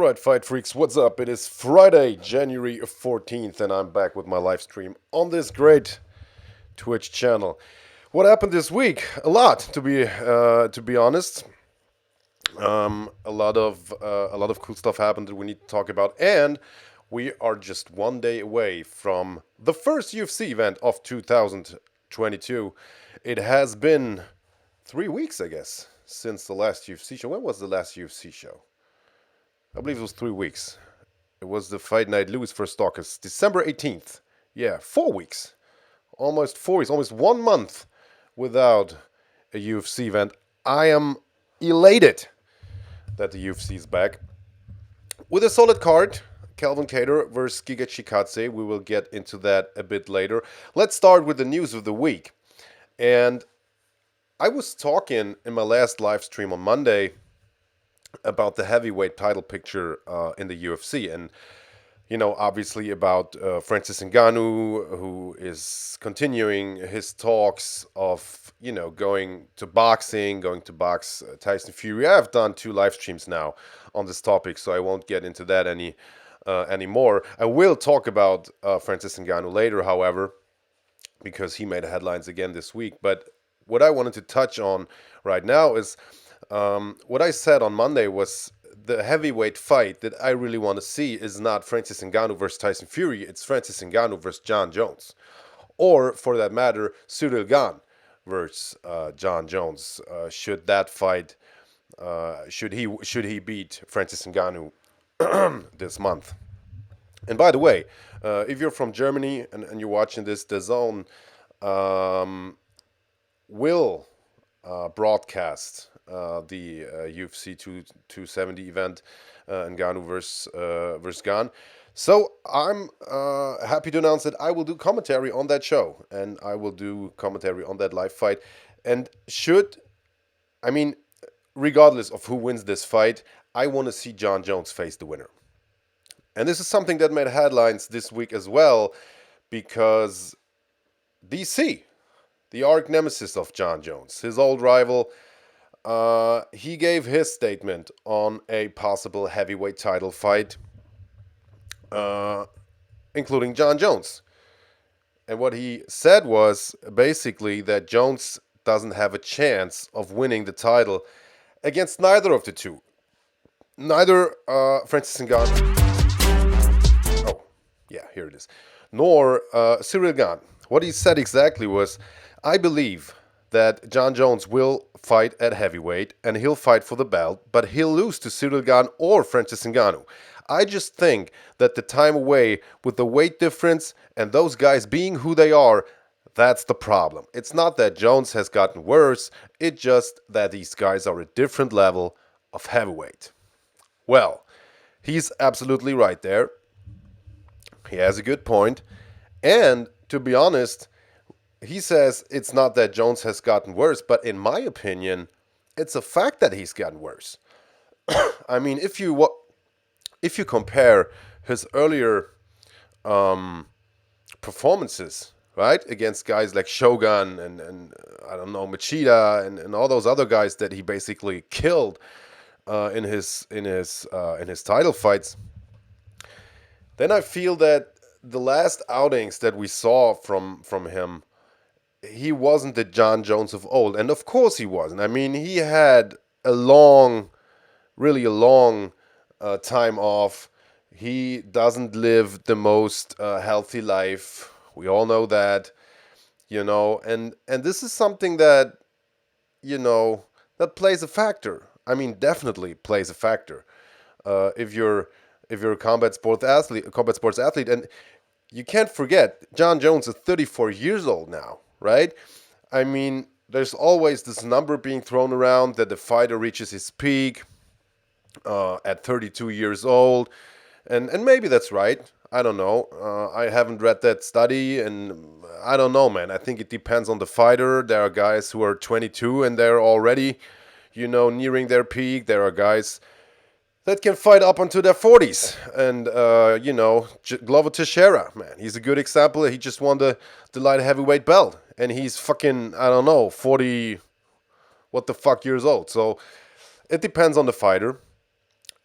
Alright, Fight Freaks, what's up? It is Friday, January 14th, and I'm back with my live stream on this great Twitch channel. What happened this week? A lot, to be honest. A lot of cool stuff happened that we need to talk about, and we are just one day away from the first UFC event of 2022. It has been 3 weeks, I guess, since the last UFC show. When was the last UFC show? I believe it was 3 weeks. It was the Fight Night Lewis first Stalkers, December 18th. Yeah, 4 weeks. Almost 4 weeks, almost 1 month without a UFC event. I am elated that the UFC is back. With a solid card, Calvin Kattar versus Giga Chikadze. We will get into that a bit later. Let's start with the news of the week. And I was talking in my last live stream on Monday about the heavyweight title picture in the UFC, and obviously about Francis Ngannou, who is continuing his talks of going to box Tyson Fury. I've done 2 live streams now on this topic, so I won't get into that anymore. I will talk about Francis Ngannou later, however, because he made headlines again this week. But what I wanted to touch on right now is what I said on Monday was the heavyweight fight that I really want to see is not Francis Ngannou versus Tyson Fury. It's Francis Ngannou versus Jon Jones. Or, for that matter, Cyril Gane versus Jon Jones. Should that fight, should he beat Francis Ngannou this month? And by the way, if you're from Germany and you're watching this, DAZN will broadcast the UFC 270 event, Ngannou versus Gane. So I'm happy to announce that I will do commentary on that show, and I will do commentary on that live fight. And regardless of who wins this fight, I want to see Jon Jones face the winner. And this is something that made headlines this week as well, because DC, the arch nemesis of Jon Jones, his old rival, he gave his statement on a possible heavyweight title fight, including Jon Jones. And what he said was basically that Jones doesn't have a chance of winning the title against neither of the two. Neither Francis Ngannou. Oh, yeah, here it is. Nor Cyril Gane. What he said exactly was, I believe that Jon Jones will fight at heavyweight and he'll fight for the belt, but he'll lose to Cyril Gane or Francis Ngannou. I just think that the time away with the weight difference and those guys being who they are, that's the problem. It's not that Jones has gotten worse, it's just that these guys are a different level of heavyweight. Well, he's absolutely right there. He has a good point. And to be honest, he says it's not that Jones has gotten worse, but in my opinion, it's a fact that he's gotten worse. I mean, if you compare his earlier performances, right, against guys like Shogun and I don't know, Machida and all those other guys that he basically killed in his title fights, then I feel that the last outings that we saw from him, he wasn't the Jon Jones of old. And of course he wasn't. I mean, he had really a long time off. He doesn't live the most healthy life. We all know that, and this is something that, that plays a factor. I mean, definitely plays a factor. If you're a combat sports athlete, and you can't forget, Jon Jones is 34 years old now, right? I mean, there's always this number being thrown around that the fighter reaches his peak at 32 years old, and maybe that's right. I don't know. I haven't read that study, and I don't know, man. I think it depends on the fighter. There are guys who are 22 and they're already, nearing their peak. There are guys that can fight up until their 40s. And, Glover Teixeira, man, he's a good example. He just won the light heavyweight belt. And he's fucking, 40, what the fuck, years old. So it depends on the fighter.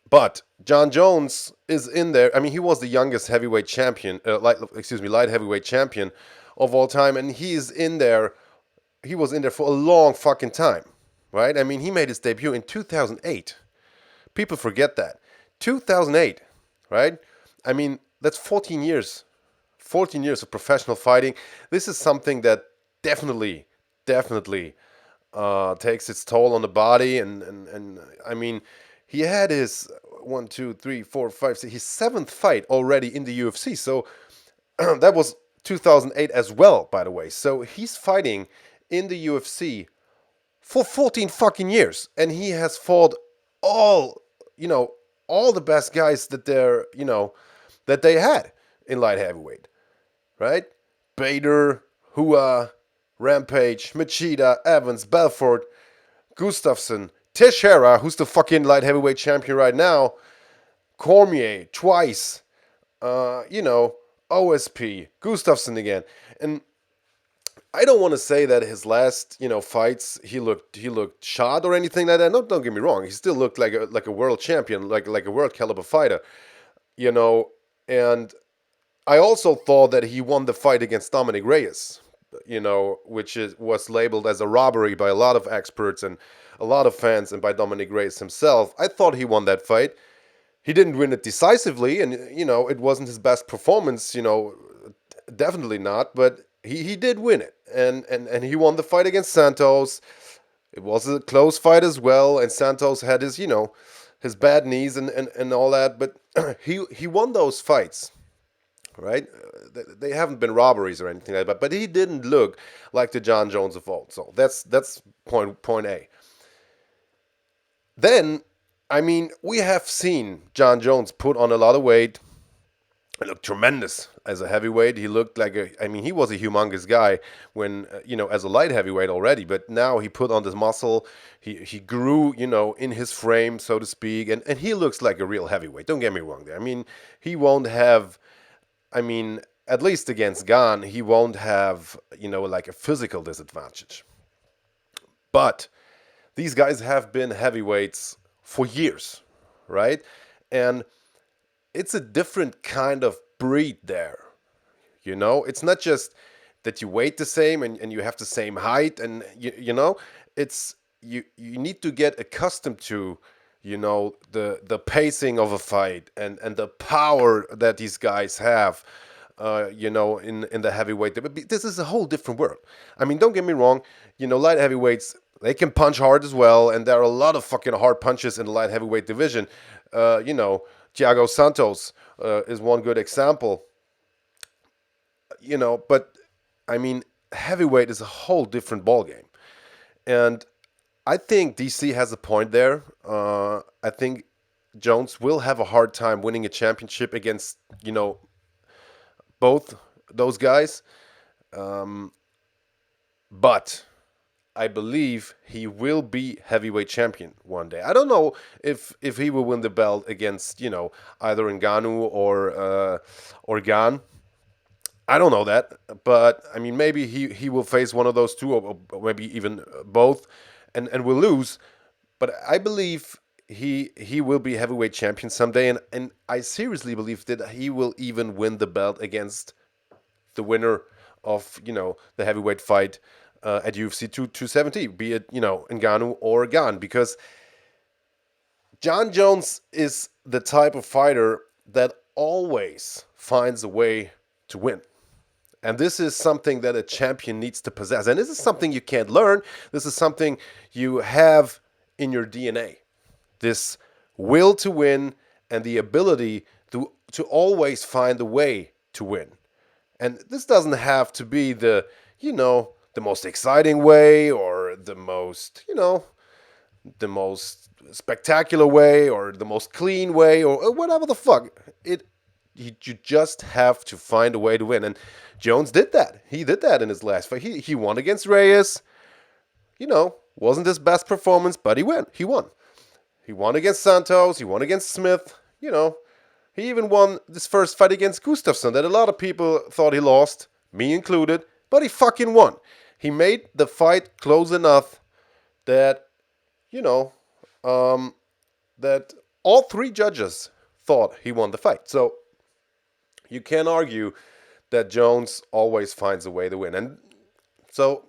But Jon Jones is in there. I mean, he was the youngest heavyweight champion, light heavyweight champion of all time, and he's in there. He was in there for a long fucking time, right? I mean, he made his debut in 2008. People forget that. 2008, right? I mean, that's 14 years. 14 years of professional fighting. This is something that definitely takes its toll on the body. And I mean, he had his one, two, three, four, five, six, his seventh fight already in the UFC. So that was 2008 as well, by the way. So he's fighting in the UFC for 14 fucking years, and he has fought all, all the best guys that that they had in light heavyweight, right? Bader, Hua, Rampage, Machida, Evans, Belfort, Gustafsson, Teixeira, who's the fucking light heavyweight champion right now, Cormier twice, OSP, Gustafsson again, and I don't want to say that his last, fights he looked shot or anything like that. No, don't get me wrong. He still looked like a world champion, like a world caliber fighter, And I also thought that he won the fight against Dominic Reyes, which was labeled as a robbery by a lot of experts and a lot of fans, and by Dominic Reyes himself. I thought he won that fight. He didn't win it decisively, and it wasn't his best performance. Definitely not, but he did win it, and he won the fight against Santos. It was a close fight as well, and Santos had his his bad knees and all that, but he won those fights, right? They haven't been robberies or anything like that, but he didn't look like the Jon Jones of old. So that's point A. Then, I mean, we have seen Jon Jones put on a lot of weight. He looked tremendous as a heavyweight. He looked like he was a humongous guy when, as a light heavyweight already, but now he put on this muscle. He grew, in his frame, so to speak, and he looks like a real heavyweight. Don't get me wrong there. I mean, he won't have, at least against Gane, he won't have, like a physical disadvantage. But these guys have been heavyweights for years, right? And it's a different kind of breed there. It's not just that you weight the same and you have the same height, and it's you need to get accustomed to the pacing of a fight and the power that these guys have in the heavyweight. This is a whole different world. I mean, don't get me wrong, light heavyweights, they can punch hard as well, and there are a lot of fucking hard punches in the light heavyweight division. Thiago Santos is one good example. But I mean, heavyweight is a whole different ballgame. And I think DC has a point there. I think Jones will have a hard time winning a championship against, both those guys. But I believe he will be heavyweight champion one day. I don't know if he will win the belt against, either Ngannou or Gane. I don't know that, but I mean, maybe he will face one of those two, or maybe even both, and will lose. But I believe he will be heavyweight champion someday, and I seriously believe that he will even win the belt against the winner of the heavyweight fight at UFC 270, be it Ngannou or Gane, because Jon Jones is the type of fighter that always finds a way to win. And this is something that a champion needs to possess. And this is something you can't learn. This is something you have in your DNA. This will to win and the ability to always find a way to win. And this doesn't have to be the most exciting way, or the most spectacular way, or the most clean way, or whatever the fuck. You just have to find a way to win. And Jones did that. He did that in his last fight. He won against Reyes. Wasn't his best performance, but he won. He won. He won against Santos. He won against Smith. He even won this first fight against Gustafsson that a lot of people thought he lost, me included, but he fucking won. He made the fight close enough that, that all three judges thought he won the fight. So you can't argue that Jones always finds a way to win. And so,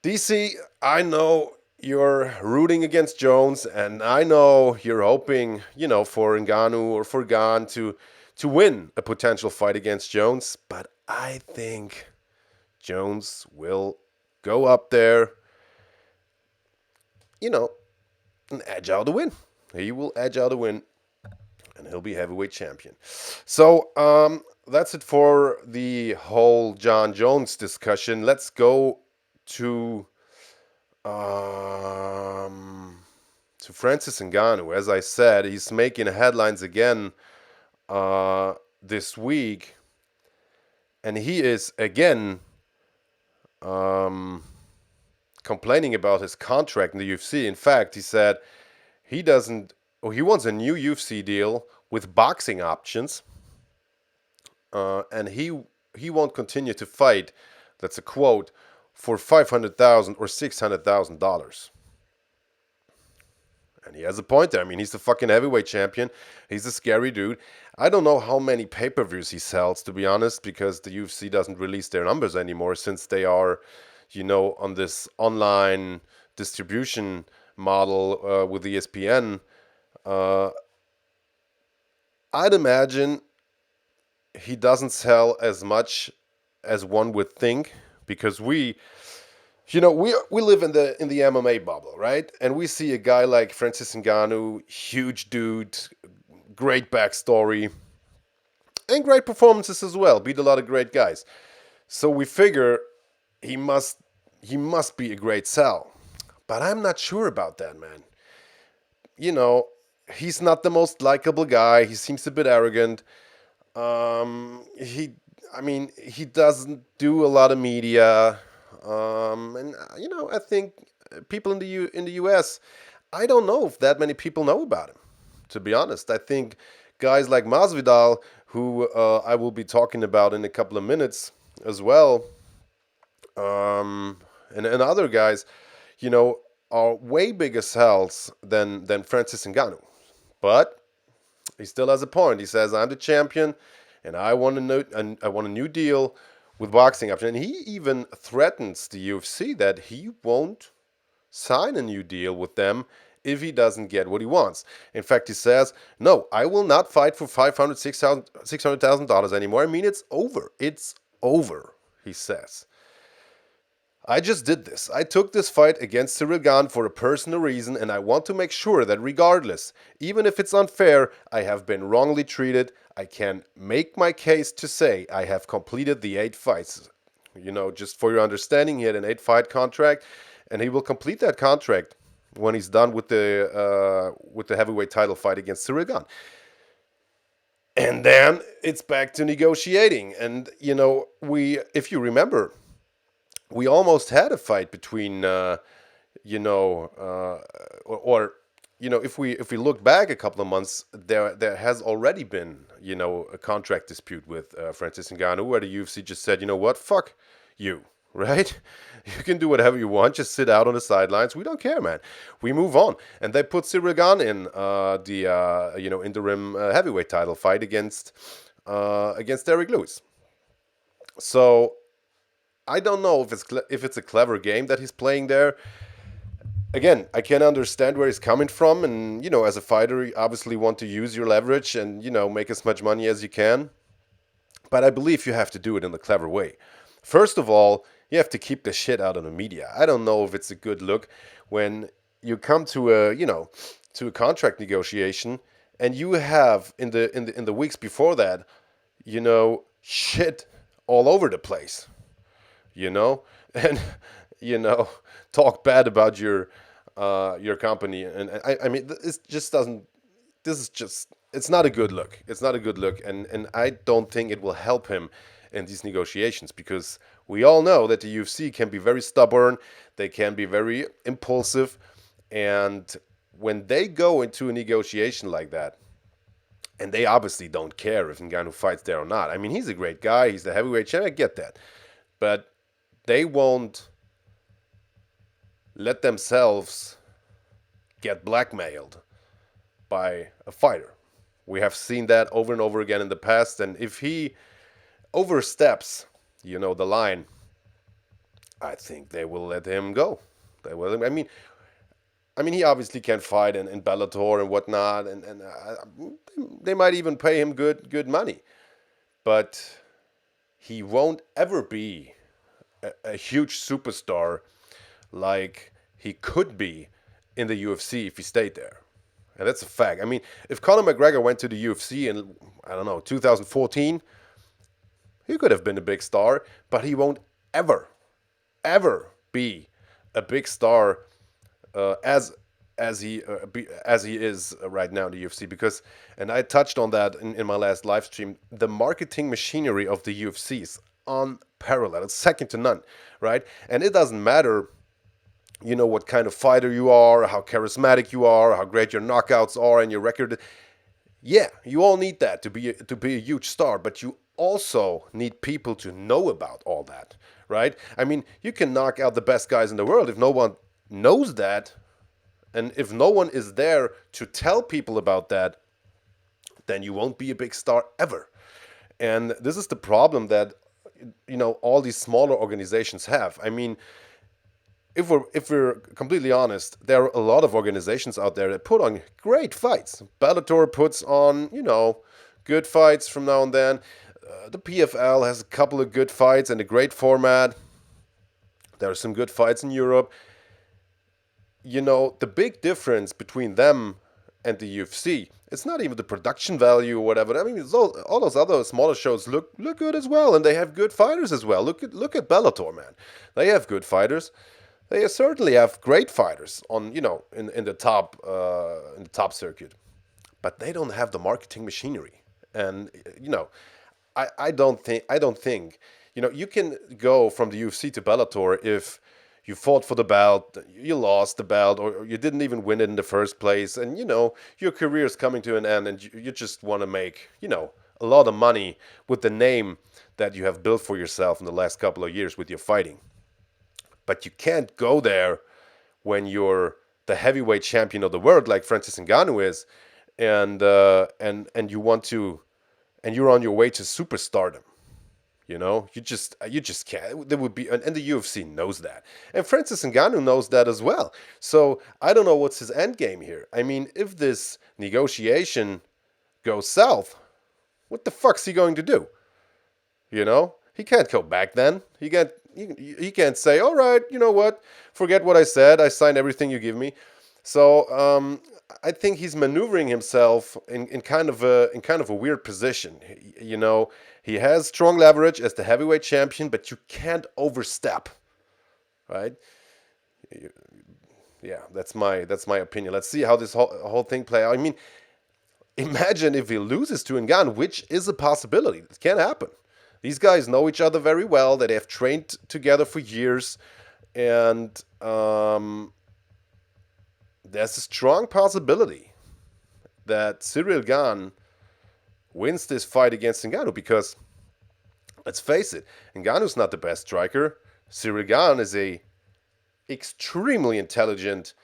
DC, I know you're rooting against Jones, and I know you're hoping, for Ngannou or for Gan to win a potential fight against Jones. But I think Jones will go up there, you know, and edge out the win. He will edge out the win, and he'll be heavyweight champion. So that's it for the whole Jon Jones discussion. Let's go to Francis Ngannou. As I said, he's making headlines again this week, and he is again complaining about his contract in the UFC. In fact, he said he doesn't. Oh, he wants a new UFC deal with boxing options, and he won't continue to fight. That's a quote, for $500,000 or $600,000. And he has a point there. I mean, he's the fucking heavyweight champion. He's a scary dude. I don't know how many pay-per-views he sells, to be honest, because the UFC doesn't release their numbers anymore since they are, on this online distribution model with ESPN. I'd imagine he doesn't sell as much as one would think, because we live in the MMA bubble, right? And we see a guy like Francis Ngannou, huge dude, great backstory, and great performances as well. Beat a lot of great guys. So we figure he must be a great sell. But I'm not sure about that, man. He's not the most likable guy. He seems a bit arrogant. He doesn't do a lot of media. I think people in the U.S., I don't know if that many people know about him, to be honest. I think guys like Masvidal, who I will be talking about in a couple of minutes as well, and other guys, are way bigger sells than Francis Ngannou. But he still has a point. He says, I'm the champion, and I want a new deal with boxing option. And he even threatens the UFC that he won't sign a new deal with them if he doesn't get what he wants. In fact, he says, no, I will not fight for $500,000, $600,000 anymore. I mean, it's over. It's over, he says. I just did this. I took this fight against Cyril Gane for a personal reason, and I want to make sure that regardless, even if it's unfair, I have been wrongly treated, I can make my case to say I have completed the 8 fights. Just for your understanding, he had an 8-fight contract, and he will complete that contract when he's done with the heavyweight title fight against Cyril Gane. And then it's back to negotiating. And, if you remember, we almost had a fight between, if we look back a couple of months, there has already been, a contract dispute with Francis Ngannou, where the UFC just said, you know what, fuck you, right? You can do whatever you want, just sit out on the sidelines. We don't care, man. We move on, and they put Cyril Gane in the interim heavyweight title fight against Derrick Lewis. So I don't know if it's a clever game that he's playing there. Again, I can understand where he's coming from, and as a fighter, you obviously want to use your leverage and make as much money as you can. But I believe you have to do it in a clever way. First of all, you have to keep the shit out of the media. I don't know if it's a good look when you come to a contract negotiation and you have in the weeks before that, shit all over the place. And talk bad about your company, and I mean, this just doesn't. This is just. It's not a good look. It's not a good look, and I don't think it will help him in these negotiations, because we all know that the UFC can be very stubborn. They can be very impulsive, and when they go into a negotiation like that, and they obviously don't care if Ngannou fights there or not. I mean, he's a great guy. He's the heavyweight champion. I get that, but they won't let themselves get blackmailed by a fighter. We have seen that over and over again in the past, and if he oversteps, the line, I think they will let him go. They will. I mean, he obviously can fight in Bellator and whatnot, and they might even pay him good money, but he won't ever be a huge superstar like he could be in the UFC if he stayed there. And that's a fact. I mean, if Conor McGregor went to the UFC in, I don't know, 2014, he could have been a big star, but he won't ever, ever be a big star as he is right now in the UFC, because, and I touched on that in my last live stream, the marketing machinery of the UFC is unparalleled. It's second to none, right? And it doesn't matter, what kind of fighter you are, how charismatic you are, how great your knockouts are, and your record. Yeah, you all need that to be a huge star, but you also need people to know about all that, right? I mean, you can knock out the best guys in the world if no one knows that, and if no one is there to tell people about that, then you won't be a big star ever. And this is the problem that all these smaller organizations have. I mean, if we're completely honest, there are a lot of organizations out there that put on great fights. Bellator puts on, good fights from now and then. The PFL has a couple of good fights and a great format. There are some good fights in Europe. The big difference between them and the UFC, it's not even the production value or whatever. I mean, it's all those other smaller shows look good as well, and they have good fighters as well. Look at Bellator, man. They have good fighters. They certainly have great fighters on, in the top circuit, but they don't have the marketing machinery. And I don't think you can go from the UFC to Bellator if you fought for the belt, you lost the belt, or you didn't even win it in the first place, and your career is coming to an end, and you just want to make a lot of money with the name that you have built for yourself in the last couple of years with your fighting. But you can't go there when you're the heavyweight champion of the world, like Francis Ngannou is, and you want to, and you're on your way to superstardom. You just can't. There would be, and the UFC knows that, and Francis Ngannou knows that as well. So I don't know what's his end game here. I mean, if this negotiation goes south, what the fuck's he going to do? He can't go back then. He can't say, all right, you know what? Forget what I said. I signed everything you give me. So I think he's maneuvering himself in kind of a weird position. He has strong leverage as the heavyweight champion, but you can't overstep, right? Yeah, that's my opinion. Let's see how this whole thing play out. I mean, imagine if he loses to Ngannou, which is a possibility. It can happen. These guys know each other very well. That they have trained together for years, and there's a strong possibility that Cyril Gane wins this fight against Ngannou, because let's face it, Ngannou's not the best striker. Cyril Gane is a extremely intelligent,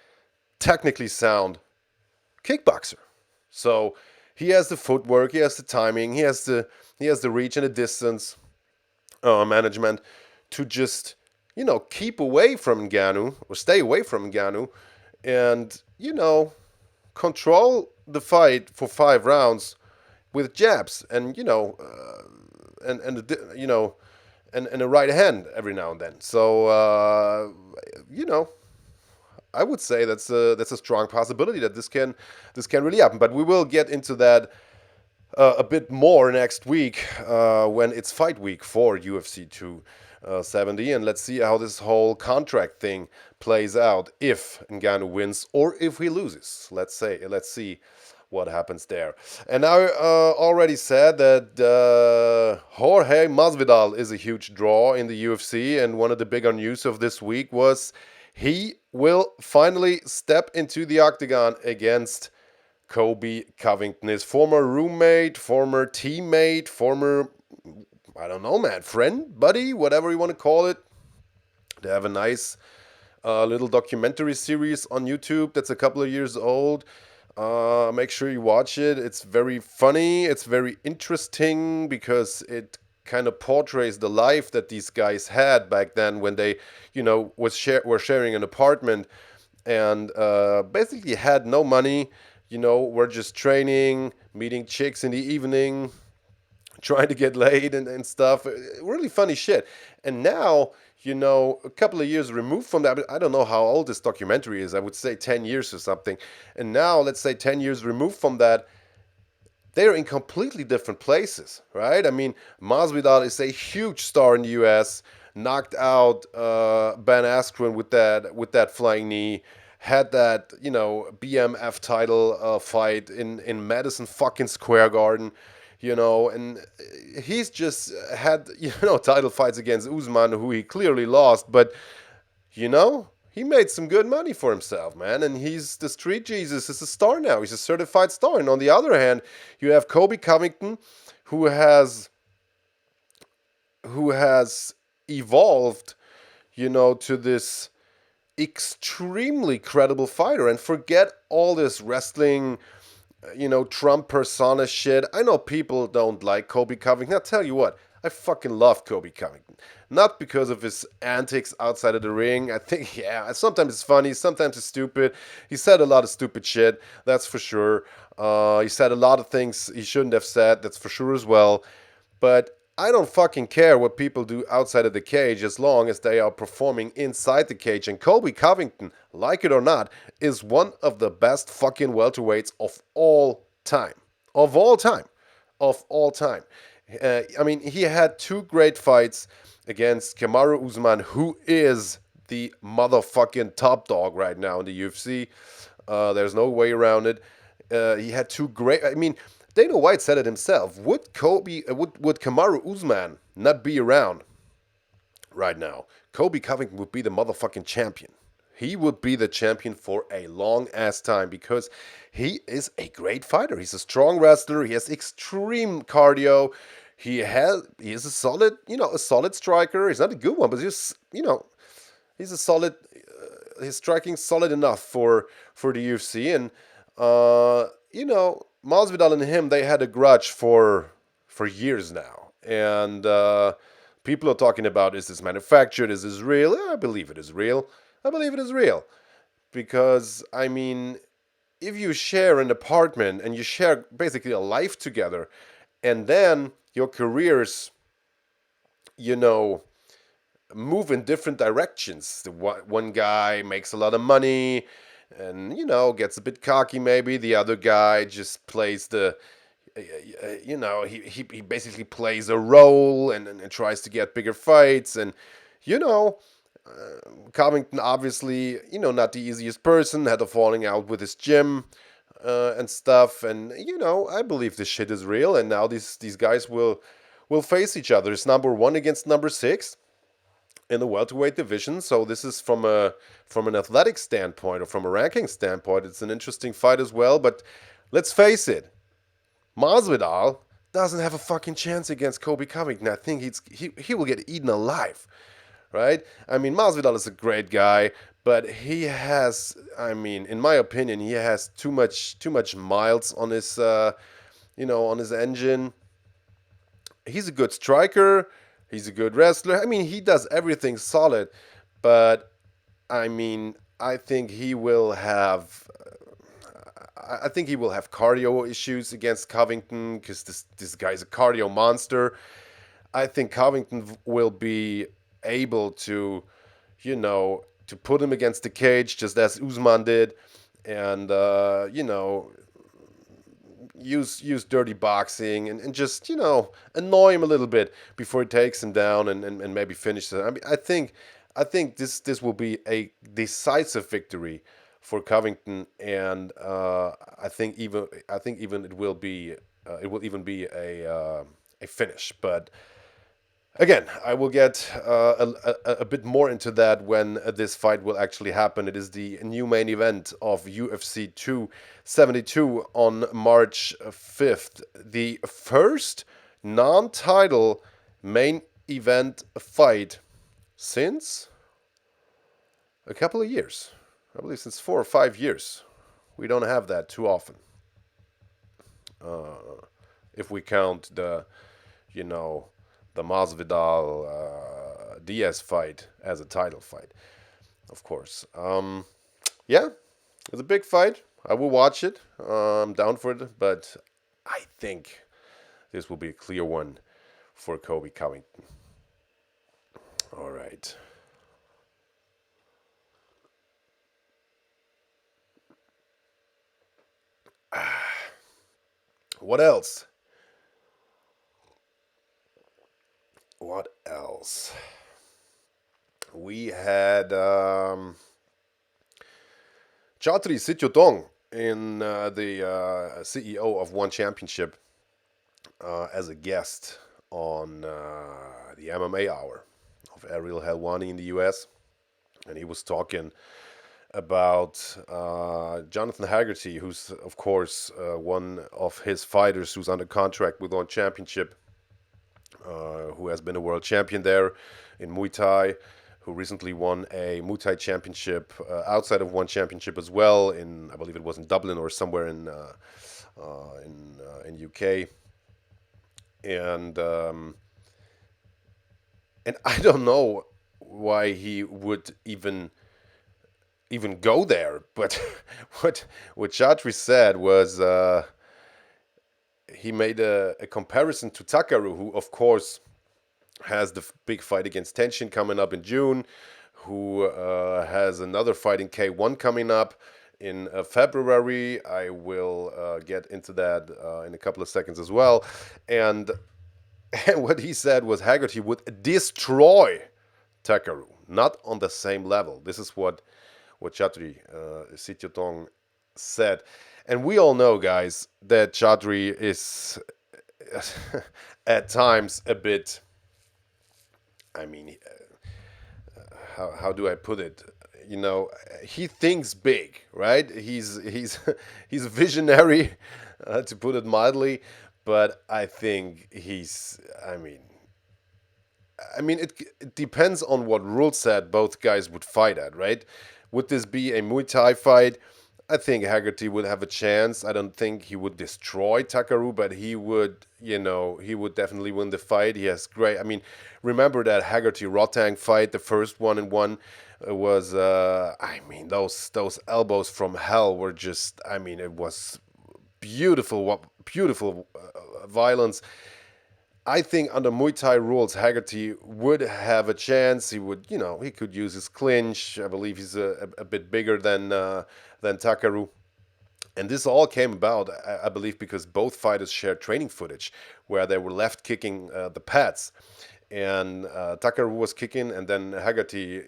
technically sound kickboxer. So he has the footwork, he has the timing, he has the reach and the distance management to just keep away from Ngannou, or stay away from Ngannou, and control the fight for 5 rounds with jabs and and a right hand every now and then. So I would say that's a strong possibility that this can really happen. But we will get into that a bit more next week when it's fight week for UFC 270, and let's see how this whole contract thing plays out, if Ngannou wins or if he loses. Let's see what happens there. And I already said that Jorge Masvidal is a huge draw in the UFC, and one of the bigger news of this week was he will finally step into the octagon against Colby Covington, his former roommate, former teammate, former, I don't know, man, friend, buddy, whatever you want to call it. They have a nice little documentary series on YouTube that's a couple of years old. Make sure you watch it. It's very funny. It's very interesting because it kind of portrays the life that these guys had back then when they, were sharing an apartment and basically had no money. Were just training, meeting chicks in the evening, trying to get laid and stuff. Really funny shit. And now, a couple of years removed from that, I don't know how old this documentary is. I would say 10 years or something. And now, let's say 10 years removed from that, they're in completely different places, right? I mean, Masvidal is a huge star in the U.S. Knocked out Ben Askren with that flying knee. Had that BMF title fight in Madison fucking Square Garden, and he's just had title fights against Usman, who he clearly lost, but he made some good money for himself, man. And he's the street Jesus is a star now. He's a certified star. And on the other hand, you have Kobe Covington, who has evolved, to this extremely credible fighter. And forget all this wrestling, Trump persona shit. I know people don't like Kobe Covington. I'll tell you what, I fucking love Kobe Covington. Not because of his antics outside of the ring. I think, yeah, sometimes it's funny, sometimes it's stupid. He said a lot of stupid shit, that's for sure. He said a lot of things he shouldn't have said, that's for sure as well. But I don't fucking care what people do outside of the cage as long as they are performing inside the cage. And Kobe Covington, like it or not, is one of the best fucking welterweights of all time. Of all time. Of all time. I mean, he had two great fights against Kamaru Usman, who is the motherfucking top dog right now in the UFC. There's no way around it. He had two great. I mean, Dana White said it himself. Would Kamaru Usman not be around right now? Kobe Covington would be the motherfucking champion. He would be the champion for a long ass time because he is a great fighter. He's a strong wrestler. He has extreme cardio. He is a solid, a solid striker. He's not a good one, but he's a solid. His striking solid enough for the UFC, and Masvidal and him, they had a grudge for years now, and people are talking about, is this manufactured? Is this real? I believe it is real. I believe it is real because I mean, if you share an apartment and you share basically a life together, and then your careers, move in different directions. One guy makes a lot of money and, gets a bit cocky maybe. The other guy just plays he basically plays a role and tries to get bigger fights. And, Covington obviously, not the easiest person, had a falling out with his gym and stuff. And, I believe this shit is real. And now these guys will face each other. It's number 1 against number 6 in the welterweight division. So this is from an athletic standpoint or from a ranking standpoint, it's an interesting fight as well. But let's face it, Masvidal doesn't have a fucking chance against Kobe Covington. I think he will get eaten alive, right? I mean, Masvidal is a great guy, but he has, I mean, in my opinion, he has too much miles on his on his engine. He's a good striker. He's a good wrestler. I mean, he does everything solid, but I mean, I think he will have. I think he will have cardio issues against Covington because this guy's a cardio monster. I think Covington will be able to, to put him against the cage just as Usman did, and use dirty boxing and just annoy him a little bit before he takes him down and maybe finishes it. I mean, I think this will be a decisive victory for Covington, and I think even it will even be a finish. But again, I will get a bit more into that when this fight will actually happen. It is the new main event of UFC 272 on March 5th. The first non-title main event fight since a couple of years. I believe since 4 or 5 years. We don't have that too often. If we count you know, the Masvidal Diaz fight as a title fight, of course. Yeah, it's a big fight. I will watch it. I'm down for it, but I think this will be a clear one for Kobe Covington. All right. What else? What else? We had Chatri Sityodong in the CEO of One Championship as a guest on the MMA Hour of Ariel Helwani in the US. And he was talking about Jonathan Haggerty, who's, of course, one of his fighters who's under contract with One Championship, who has been a world champion there in Muay Thai, who recently won a Muay Thai championship outside of One Championship as well, in, I believe it was in Dublin or somewhere in UK. And I don't know why he would even go there. But what Chatri said was he made a comparison to Takaru, who of course has the big fight against Tenshin coming up in June, who has another fight in K1 coming up in February. I will get into that in a couple of seconds as well. And what he said was Haggerty would destroy Takaru, not on the same level. This is what Chatri Sityodong said. And we all know, guys, that Chatri is at times a bit, I mean, how do I put it? You know, he thinks big, right? He's he's a visionary, to put it mildly. But I think he's. It depends on what rule set both guys would fight at, right? Would this be a Muay Thai fight? I think Haggerty would have a chance. I don't think he would destroy Takaru, but he would, he would definitely win the fight. He has great. I mean, remember that Haggerty Rotang fight, the first one and one was. Those elbows from hell were just. I mean, it was beautiful, beautiful violence. I think under Muay Thai rules, Haggerty would have a chance. He would, he could use his clinch. I believe he's a bit bigger than Takaru. And this all came about, I believe, because both fighters shared training footage where they were left kicking the pads. And Takaru was kicking, and then Haggerty,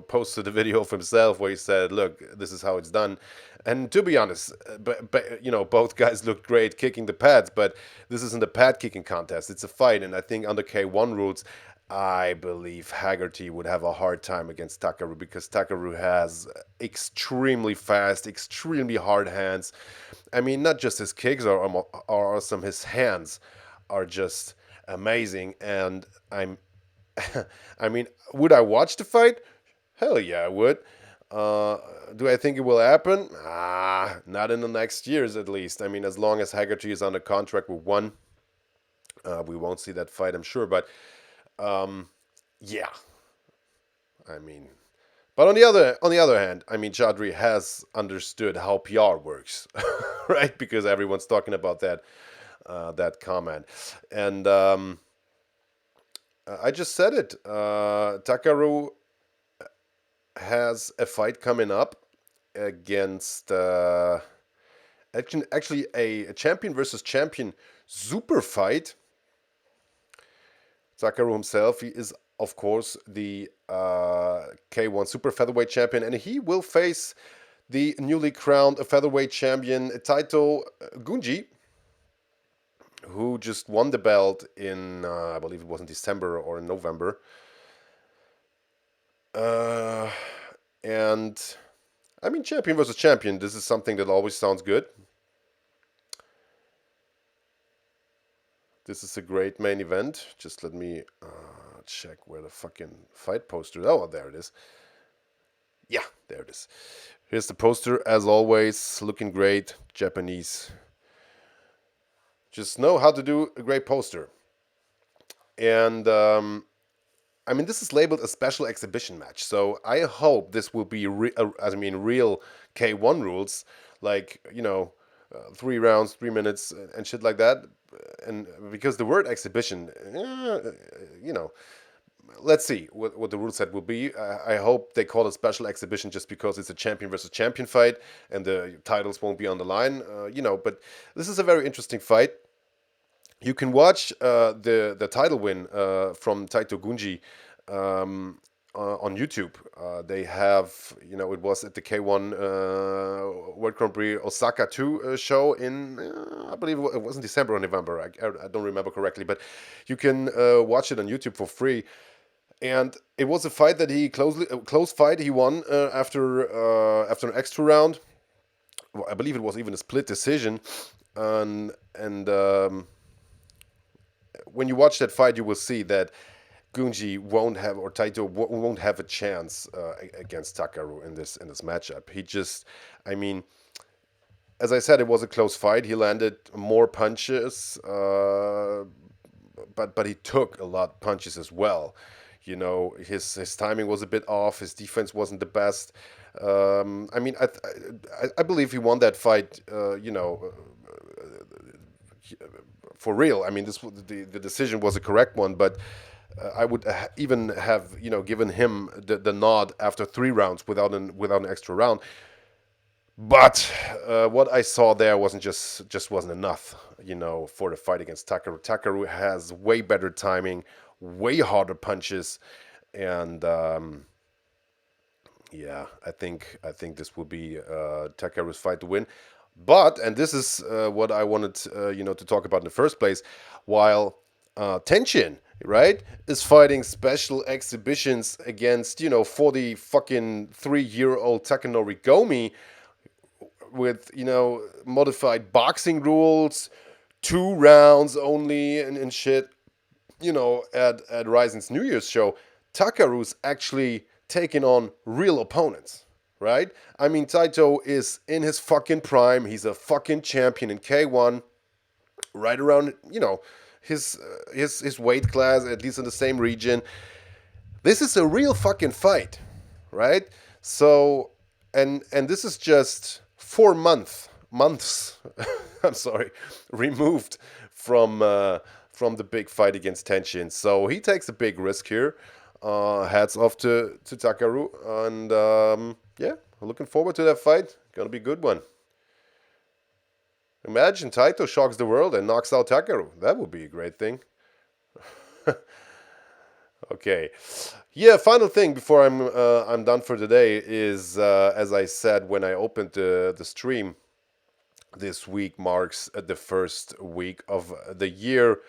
posted a video of himself where he said, "Look, this is how it's done." And to be honest, both guys looked great kicking the pads, but this isn't a pad kicking contest. It's a fight, and I think under K1 rules, I believe Haggerty would have a hard time against Takaru because Takaru has extremely fast, extremely hard hands. I mean, not just his kicks are awesome, his hands are just amazing. And would I watch the fight? Hell yeah, I would. Do I think it will happen? Not in the next years at least. I mean, as long as Haggerty is under contract with One, we won't see that fight, I'm sure. But yeah, I mean, but on the other hand, I mean, Chaudhry has understood how PR works, right? Because everyone's talking about that comment, and I just said it. Takaru has a fight coming up against actually a champion versus champion super fight. Takaru himself, he is of course the K1 super featherweight champion, and he will face the newly crowned featherweight champion Taito Gunji, who just won the belt in I believe it was in December or in November. And I mean, champion versus champion, this is something that always sounds good. This is a great main event. Just let me check where the fucking fight poster. Oh, there it is. Yeah, there it is. Here's the poster, as always, looking great. Japanese just know how to do a great poster. And I mean, this is labeled a special exhibition match, so I hope this will be, real K1 rules, like 3 rounds, 3 minutes, and shit like that. And because the word exhibition, you know, let's see what the rule set will be. I hope they call it special exhibition just because it's a champion versus champion fight, and the titles won't be on the line. But this is a very interesting fight. You can watch the title win from Taito Gunji on YouTube. They have, it was at the K1 World Grand Prix Osaka 2 show in, I believe it was in December or November. I don't remember correctly, but you can watch it on YouTube for free. And it was a fight that close fight. He won after an extra round. Well, I believe it was even a split decision. And when you watch that fight, you will see that Gunji won't have, or Taito won't have a chance against Takaru in this matchup. He just, I mean, as I said, it was a close fight. He landed more punches, but he took a lot of punches as well. His timing was a bit off. His defense wasn't the best. I believe he won that fight. For real. I mean, the decision was a correct one, but I would even have given him the nod after 3 rounds without an extra round. But what I saw there wasn't enough, for the fight against Takaru. Takaru has way better timing, way harder punches, and I think this will be Takaru's fight to win. But, and this is what I wanted, to talk about in the first place, while Tenshin, right, is fighting special exhibitions against, 40 fucking 3-year-old Takanori Gomi with, modified boxing rules, 2 rounds only and shit, at Ryzen's New Year's show, Takaru's actually taking on real opponents. Right? I mean, Taito is in his fucking prime. He's a fucking champion in K1, right around, his weight class, at least in the same region. This is a real fucking fight, right? So, and this is just 4 months, I'm sorry, removed from the big fight against Tenshin. So he takes a big risk here. Hats off to Takaru, and looking forward to that fight. Gonna be a good one. Imagine Taito shocks the world and knocks out Takaru. That would be a great thing. Okay, final thing before I'm done for today is, as I said when I opened the stream, this week marks the first week of the year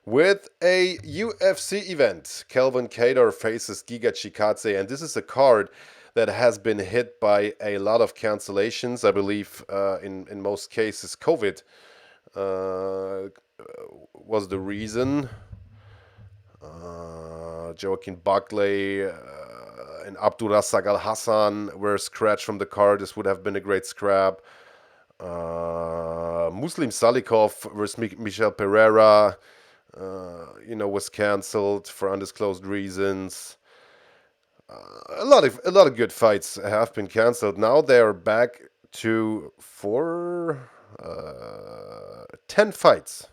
with a UFC event. Kelvin Kattar faces Giga Chikadze, and this is a card that has been hit by a lot of cancellations. I believe in most cases COVID was the reason. Joaquin Buckley and Abdulrazak Al Hassan were scratched from the card. This would have been a great scrap. Muslim Salikov versus Michel Pereira, was cancelled for undisclosed reasons. A lot of good fights have been cancelled. Now they are back to 10 fights.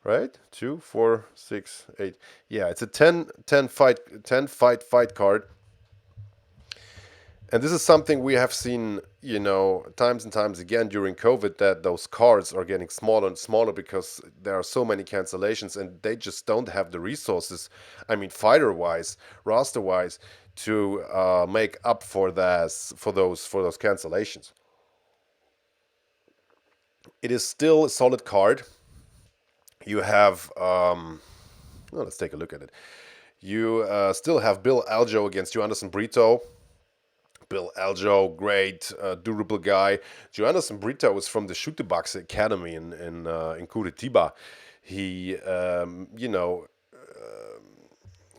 Right? 2, 4, 6, 8. Yeah, it's a 10 fight card. And this is something we have seen, times and times again during COVID, that those cards are getting smaller and smaller because there are so many cancellations and they just don't have the resources, fighter-wise, roster-wise, to make up for those cancellations. It is still a solid card. You have, let's take a look at it. You still have Bill Aljo against Joanderson Brito. Bill Aljo, great, durable guy. Joanderson Brito was from the Shootbox Academy in Curitiba. He,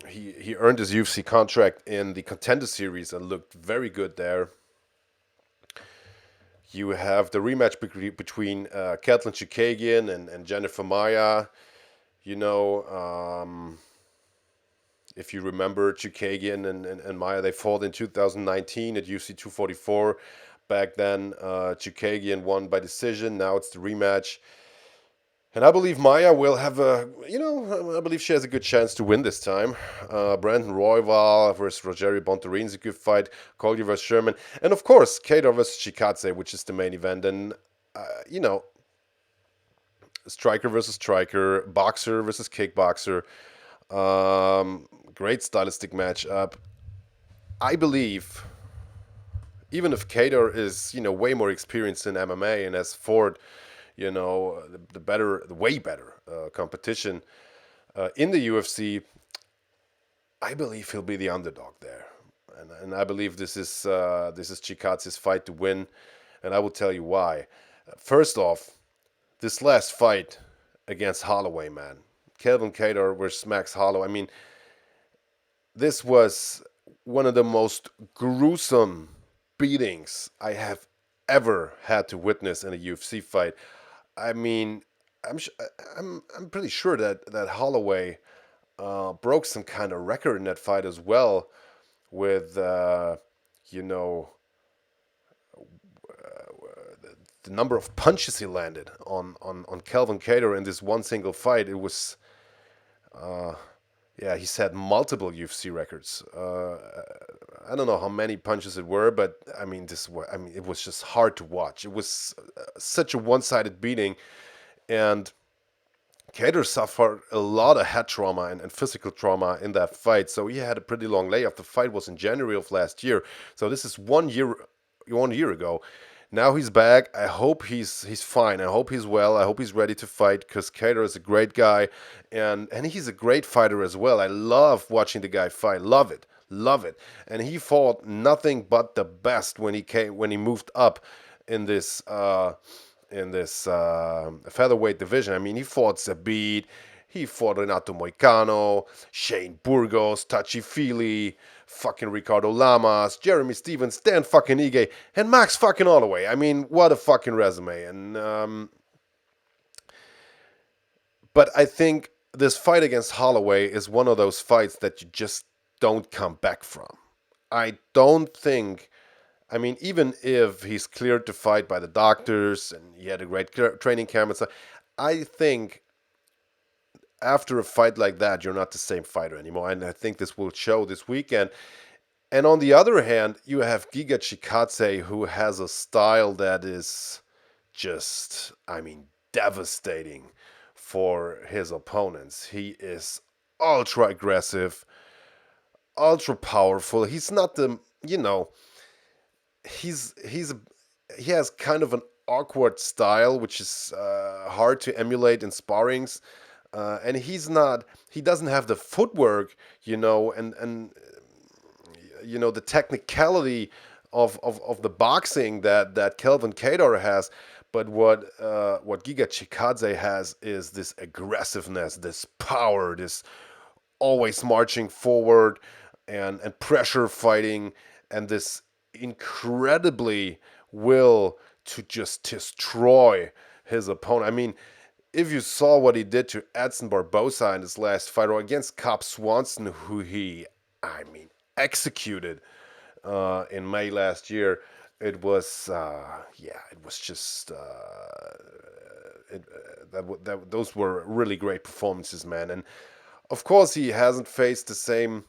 he earned his UFC contract in the Contender Series and looked very good there. You have the rematch between Kathleen Chikagian and Jennifer Maya. You know, if you remember, Chikagian and Maya, they fought in 2019 at UFC 244. Back then, Chikagian won by decision. Now it's the rematch. And I believe Maya will have I believe she has a good chance to win this time. Brandon Royval versus Rogerio Bontorin is a good fight. Collier versus Sherman. And of course, Kattar versus Chikadze, which is the main event. And, you know, striker versus striker, boxer versus kickboxer. Great stylistic matchup. I believe, even if Kattar is, way more experienced in MMA and has fought, the way better competition in the UFC, I believe he'll be the underdog there, and I believe this is Chikadze's fight to win, and I will tell you why. First off, this last fight against Holloway, man, Kelvin Kattar versus Max Holloway. I mean, this was one of the most gruesome beatings I have ever had to witness in a UFC fight. I mean, I'm pretty sure that Holloway broke some kind of record in that fight as well, with you know the number of punches he landed on Kelvin Kattar in this one single fight. It was yeah, he's had multiple UFC records. I don't know how many punches it were, but it was just hard to watch. It was such a one-sided beating, and Kattar suffered a lot of head trauma and physical trauma in that fight, so he had a pretty long layoff. The fight was in January of last year, so this is 1 year ago. Now he's back. I hope he's fine. I hope he's well. I hope he's ready to fight, because Kattar is a great guy, and he's a great fighter as well. I love watching the guy fight. Love it, love it. And he fought nothing but the best when he moved up in this featherweight division. I mean, he fought Zabit, he fought Renato Moicano, Shane Burgos, Tachi Fili, fucking Ricardo Lamas, Jeremy Stevens, Dan fucking Ige, and Max fucking Holloway. I mean, what a fucking resume. And but I think this fight against Holloway is one of those fights that you just don't come back from. I don't think. I mean, even if he's cleared to fight by the doctors and he had a great training camp and stuff, I think after a fight like that, you're not the same fighter anymore. And I think this will show this weekend. And on the other hand, you have Giga Chikadze, who has a style that is just, devastating for his opponents. He is ultra aggressive, ultra powerful. He's not he's he has kind of an awkward style, which is hard to emulate in sparrings, and he doesn't have the footwork, and the technicality of the boxing that Kelvin Kattar has. But what Giga Chikadze has is this aggressiveness, this power, this always marching forward and pressure fighting, and this incredibly will to just destroy his opponent. I mean, if you saw what he did to Edson Barbosa in his last fight, or against Cobb Swanson, who he, executed in May last year, it was, it was just, those were really great performances, man. And of course, he hasn't faced the same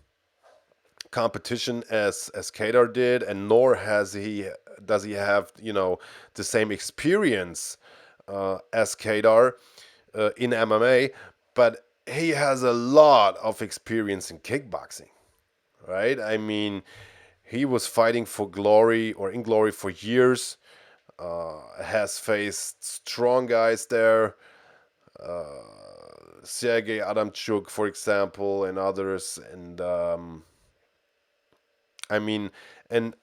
competition as Kattar did, and nor does he have the same experience as Kattar in MMA, but he has a lot of experience in kickboxing, right? I mean, he was fighting for glory or in glory for years, has faced strong guys there, Sergey Adamchuk, for example, and others. And and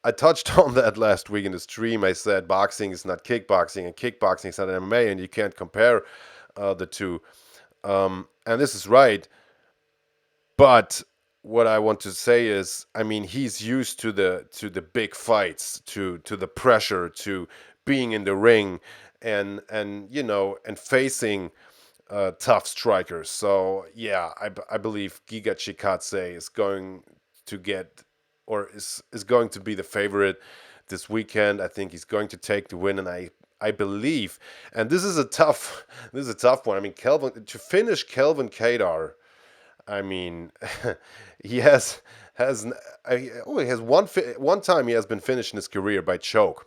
I touched on that last week in the stream. I said boxing is not kickboxing, and kickboxing is not MMA, and you can't compare the two. And this is right. But what I want to say is, I mean, he's used to the big fights, to the pressure, to being in the ring, and you know, and facing tough strikers. So yeah, I believe Giga Chikadze is going to get, or is going to be the favorite this weekend. I think he's going to take the win, and I believe, and this is a tough one. I mean, Kelvin to finish Kelvin Kadar. I mean, he only has one time he has been finished in his career by choke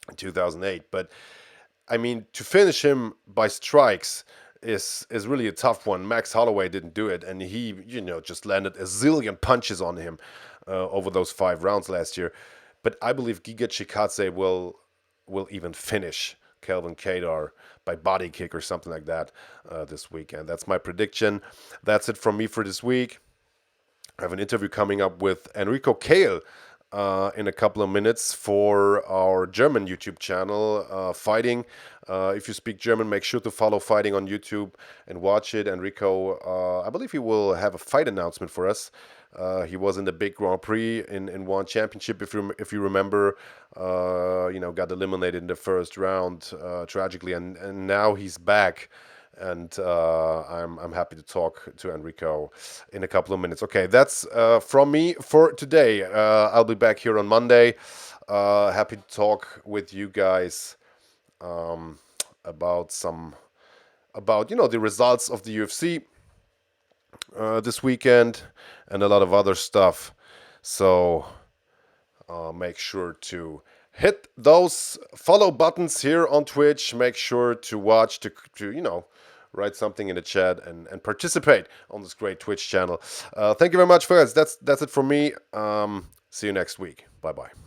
in 2008. But I mean, to finish him by strikes is really a tough one. Max Holloway didn't do it, and he, you know, just landed a zillion punches on him over those 5 rounds last year. But I believe Giga Chikadze will even finish Kelvin Kadar by body kick or something like that this weekend. That's my prediction. That's it from me for this week. I have an interview coming up with Enrico Kehl in a couple of minutes for our German YouTube channel, Fighting. If you speak German, make sure to follow Fighting on YouTube and watch it. Enrico, I believe he will have a fight announcement for us. He was in the big Grand Prix in one championship, if you remember. You know, got eliminated in the first round tragically, and now he's back. And I'm happy to talk to Enrico in a couple of minutes. Okay, that's from me for today. I'll be back here on Monday. Happy to talk with you guys about you know, the results of the UFC this weekend and a lot of other stuff. So make sure to hit those follow buttons here on Twitch. Make sure to watch, to you know, write something in the chat and participate on this great Twitch channel. Thank you very much, guys. That's it from me. See you next week. Bye bye.